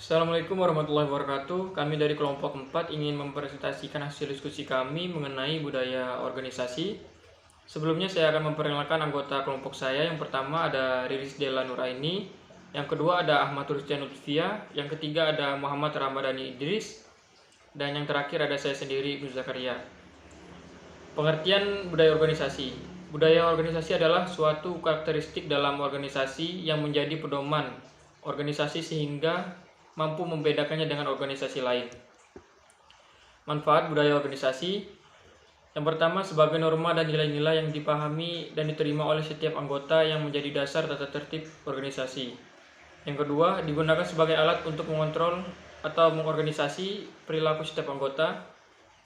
Assalamualaikum warahmatullahi wabarakatuh. Kami dari kelompok 4 ingin mempresentasikan hasil diskusi kami mengenai budaya organisasi. Sebelumnya saya akan memperkenalkan anggota kelompok saya. Yang pertama ada Riris Della Nuraini, yang kedua ada Ahmad Rusdian Lutfia, yang ketiga ada Muhammad Ramadhani Idris, dan yang terakhir ada saya sendiri, Ibnu Zakaria. Pengertian budaya organisasi. Budaya organisasi adalah suatu karakteristik dalam organisasi yang menjadi pedoman organisasi sehingga mampu membedakannya dengan organisasi lain. Manfaat budaya organisasi. Yang pertama, sebagai norma dan nilai-nilai yang dipahami dan diterima oleh setiap anggota yang menjadi dasar tata tertib organisasi. Yang kedua, digunakan sebagai alat untuk mengontrol atau mengorganisasi perilaku setiap anggota.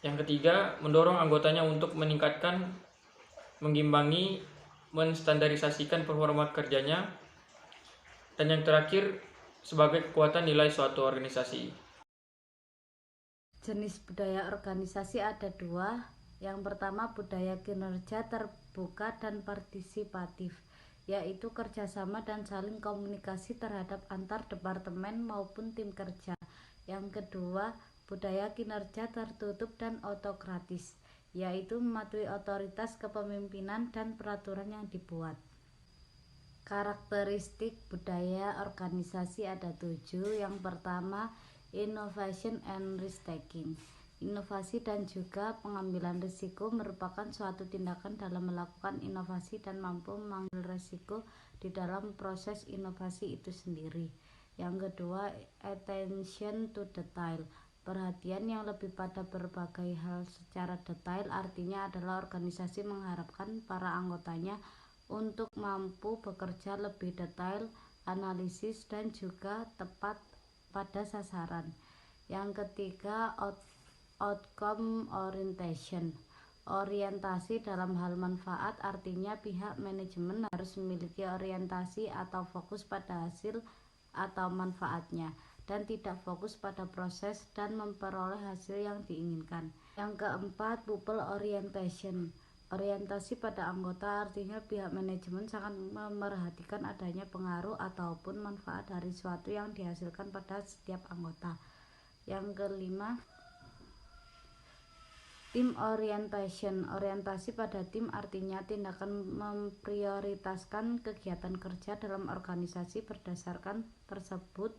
Yang ketiga, mendorong anggotanya untuk meningkatkan, mengimbangi, menstandarisasikan performa kerjanya. Dan yang terakhir, sebagai kekuatan nilai suatu organisasi. Jenis budaya organisasi ada dua. Yang pertama budaya kinerja terbuka dan partisipatif, yaitu kerjasama dan saling komunikasi terhadap antar departemen maupun tim kerja. Yang kedua budaya kinerja tertutup dan autokratis, yaitu mematuhi otoritas kepemimpinan dan peraturan yang dibuat. Karakteristik budaya organisasi ada 7. Yang pertama, innovation and risk taking. Inovasi dan juga pengambilan risiko merupakan suatu tindakan dalam melakukan inovasi dan mampu mengambil risiko di dalam proses inovasi itu sendiri. Yang kedua, attention to detail. Perhatian yang lebih pada berbagai hal secara detail, artinya adalah organisasi mengharapkan para anggotanya untuk mampu bekerja lebih detail, analisis, dan juga tepat pada sasaran. Yang ketiga, outcome orientation. Orientasi dalam hal manfaat, artinya pihak manajemen harus memiliki orientasi atau fokus pada hasil atau manfaatnya, dan tidak fokus pada proses dan memperoleh hasil yang diinginkan. Yang keempat, people orientation. Orientasi pada anggota, artinya pihak manajemen sangat memerhatikan adanya pengaruh ataupun manfaat dari sesuatu yang dihasilkan pada setiap anggota. Yang kelima, team orientation. Orientasi pada tim artinya tindakan memprioritaskan kegiatan kerja dalam organisasi berdasarkan tersebut,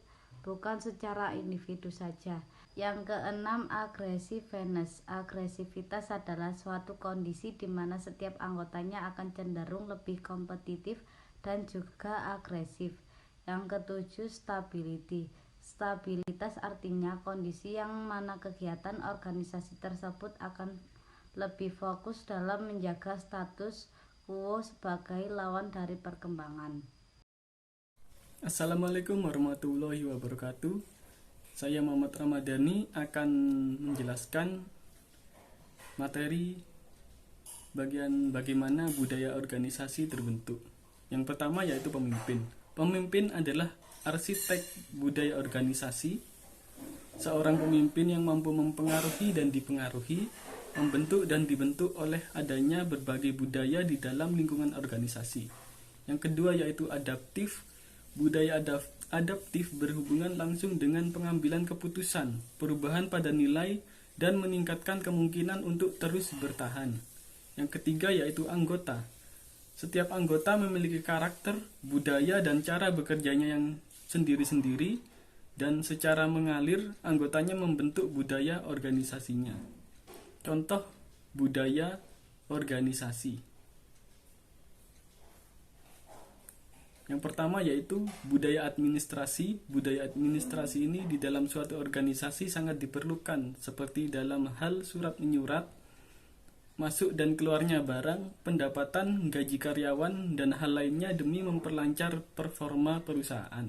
bukan secara individu saja. Yang keenam, aggressiveness. Agresivitas adalah suatu kondisi di mana setiap anggotanya akan cenderung lebih kompetitif dan juga agresif. Yang ketujuh, stability. Stabilitas artinya kondisi yang mana kegiatan organisasi tersebut akan lebih fokus dalam menjaga status quo sebagai lawan dari perkembangan. Assalamualaikum warahmatullahi wabarakatuh. Saya Muhammad Ramadhani akan menjelaskan materi bagian bagaimana budaya organisasi terbentuk. Yang pertama yaitu pemimpin. Pemimpin adalah arsitek budaya organisasi. Seorang pemimpin yang mampu mempengaruhi dan dipengaruhi, membentuk dan dibentuk oleh adanya berbagai budaya di dalam lingkungan organisasi. Yang kedua yaitu adaptif. Budaya adaptif berhubungan langsung dengan pengambilan keputusan, perubahan pada nilai, dan meningkatkan kemungkinan untuk terus bertahan. Yang ketiga yaitu anggota. Setiap anggota memiliki karakter, budaya, dan cara bekerjanya yang sendiri-sendiri, dan secara mengalir anggotanya membentuk budaya organisasinya. Contoh budaya organisasi. Yang pertama yaitu budaya administrasi. Budaya administrasi ini di dalam suatu organisasi sangat diperlukan, seperti dalam hal surat menyurat, masuk dan keluarnya barang, pendapatan, gaji karyawan, dan hal lainnya demi memperlancar performa perusahaan.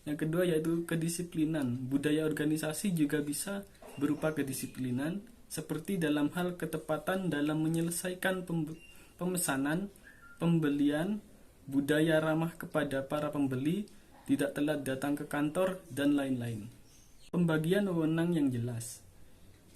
Yang kedua yaitu kedisiplinan. Budaya organisasi juga bisa berupa kedisiplinan, seperti dalam hal ketepatan dalam menyelesaikan pemesanan, pembelian, budaya ramah kepada para pembeli, tidak telat datang ke kantor, dan lain-lain. Pembagian wewenang yang jelas.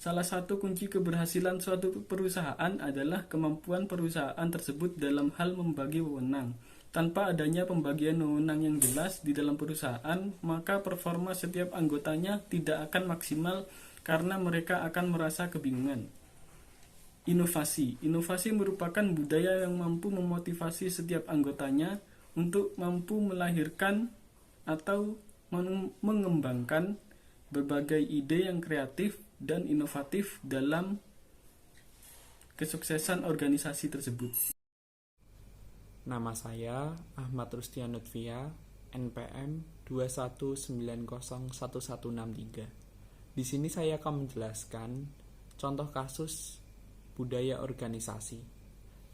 Salah satu kunci keberhasilan suatu perusahaan adalah kemampuan perusahaan tersebut dalam hal membagi wewenang. Tanpa adanya pembagian wewenang yang jelas di dalam perusahaan, maka performa setiap anggotanya tidak akan maksimal karena mereka akan merasa kebingungan. Inovasi. Inovasi merupakan budaya yang mampu memotivasi setiap anggotanya untuk mampu melahirkan atau mengembangkan berbagai ide yang kreatif dan inovatif dalam kesuksesan organisasi tersebut. Nama saya Ahmad Rustian Lutfia, NPM 219011163. Di sini saya akan menjelaskan contoh kasus budaya organisasi.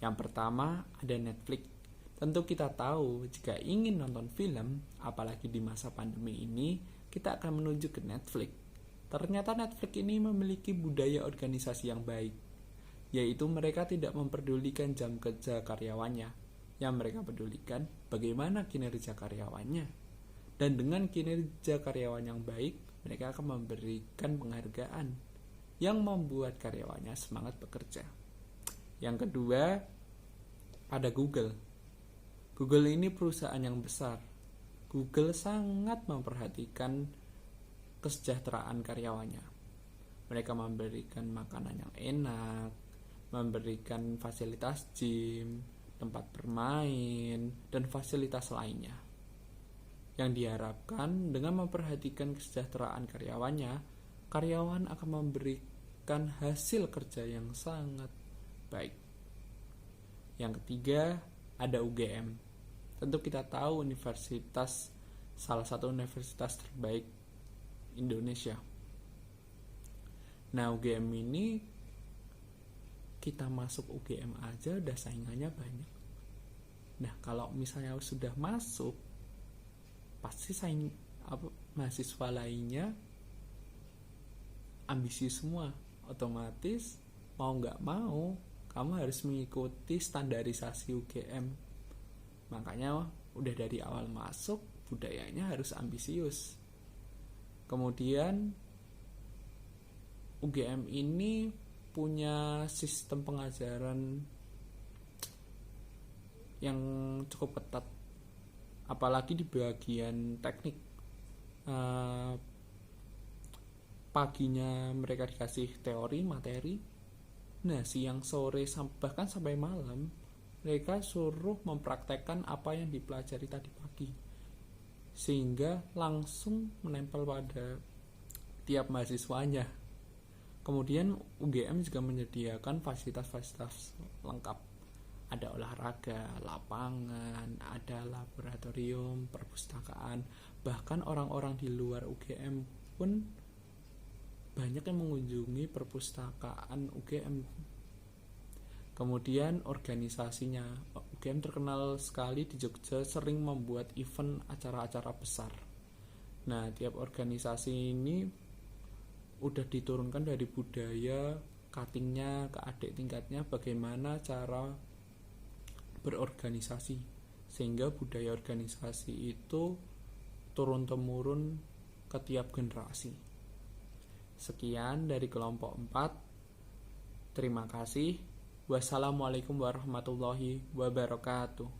Yang pertama ada Netflix. Tentu kita tahu jika ingin nonton film, apalagi di masa pandemi ini, kita akan menuju ke Netflix. Ternyata Netflix ini memiliki budaya organisasi yang baik, yaitu mereka tidak memperdulikan jam kerja karyawannya. Yang mereka pedulikan bagaimana kinerja karyawannya. Dan dengan kinerja karyawan yang baik, mereka akan memberikan penghargaan yang membuat karyawannya semangat bekerja. Yang kedua, ada Google. Google ini perusahaan yang besar. Google sangat memperhatikan kesejahteraan karyawannya. Mereka memberikan makanan yang enak, memberikan fasilitas gym, tempat bermain, dan fasilitas lainnya. Yang diharapkan dengan memperhatikan kesejahteraan karyawannya, karyawan akan memberikan hasil kerja yang sangat baik. Yang ketiga, ada UGM. Tentu kita tahu salah satu universitas terbaik Indonesia. Nah, UGM ini kita masuk UGM aja udah saingannya banyak. Nah, kalau misalnya sudah masuk, pasti mahasiswa lainnya ambisius semua. Otomatis mau nggak mau kamu harus mengikuti standarisasi UGM. Makanya udah dari awal masuk budayanya harus ambisius. Kemudian UGM ini punya sistem pengajaran yang cukup ketat, apalagi di bagian teknik. Paginya mereka dikasih teori, materi. Nah, siang, sore, bahkan sampai malam mereka suruh mempraktekkan apa yang dipelajari tadi pagi, sehingga langsung menempel pada tiap mahasiswanya. Kemudian UGM juga menyediakan fasilitas-fasilitas lengkap. Ada olahraga, lapangan, ada laboratorium, perpustakaan. Bahkan orang-orang di luar UGM pun banyak yang mengunjungi perpustakaan UGM. Kemudian organisasinya, UGM terkenal sekali di Jogja, sering membuat event acara-acara besar. Nah, tiap organisasi ini udah diturunkan dari budaya cuttingnya ke adik tingkatnya, bagaimana cara berorganisasi, sehingga budaya organisasi itu turun-temurun ke tiap generasi. Sekian dari kelompok 4. Terima kasih. Wassalamualaikum warahmatullahi wabarakatuh.